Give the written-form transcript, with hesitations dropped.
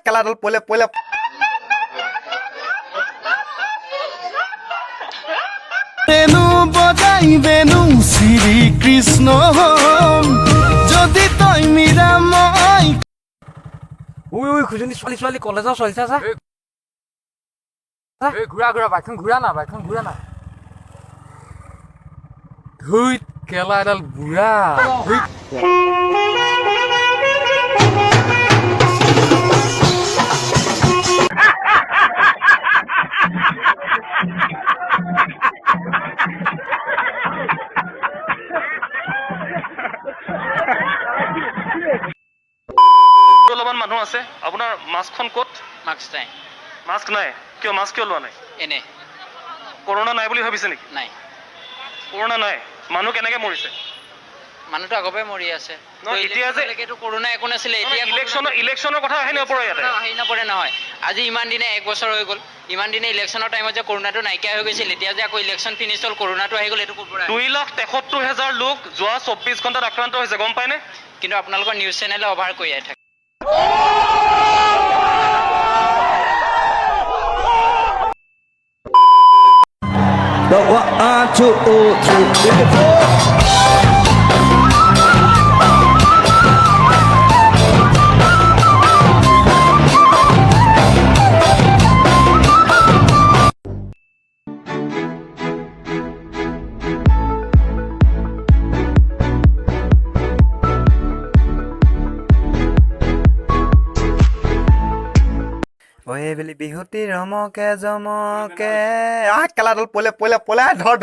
কেলাডাল পলে পলে বেনু বজাই বেনু শ্ৰী কৃষ্ণ যদি তই মীৰাময় ওই খুজনি ছোৱালী কলেজৰ চলিছে চা ঘূৰা বাইকখন ঘূৰা না ধুইত কেলা এডাল বুঢ়া অলপমান মানুহ আছে আপোনাৰ মাস্কখন ক'ত মাস্ক নাই মাস্ক নাই কিয় মাস্ক কিয় লোৱা নাই এনে কৰোণা নাই বুলি ভাবিছে নেকি নাই কৰোণা নাই মানুহ কেনেকৈ মৰিছে মানুহটো আগৰ পৰাই মৰি আছে নহয়, এতিয়া যে কৰোণা একো নাছিলে এতিয়া ইলেকশ্যনৰ কথা আহি নপৰে ইয়াতে আহি নপৰে নহয় আজি ইমান দিনে 1 বছৰ হৈ গ'ল ইমান দিনে ইলেকশ্যনৰ টাইমত যে কৰোণাটো নাইকিয়া হৈ গৈছিল এতিয়া যে আকৌ ইলেকশ্যন ফিনিছ হ'ল কৰোণাটো আহি গ'ল এইটো ক'ৰ পৰা 2,73,000 লোক যোৱা 24 ঘণ্টাত আক্ৰান্ত হৈছে গম পায়নে কিন্তু আপোনালোকৰ নিউজ চেনেলে অভাৰ কৰিয়াই থাকে ঐ বেলি বিহুতি ৰমকে জমকে কেলাডাল পলে পলে পলে ধৰ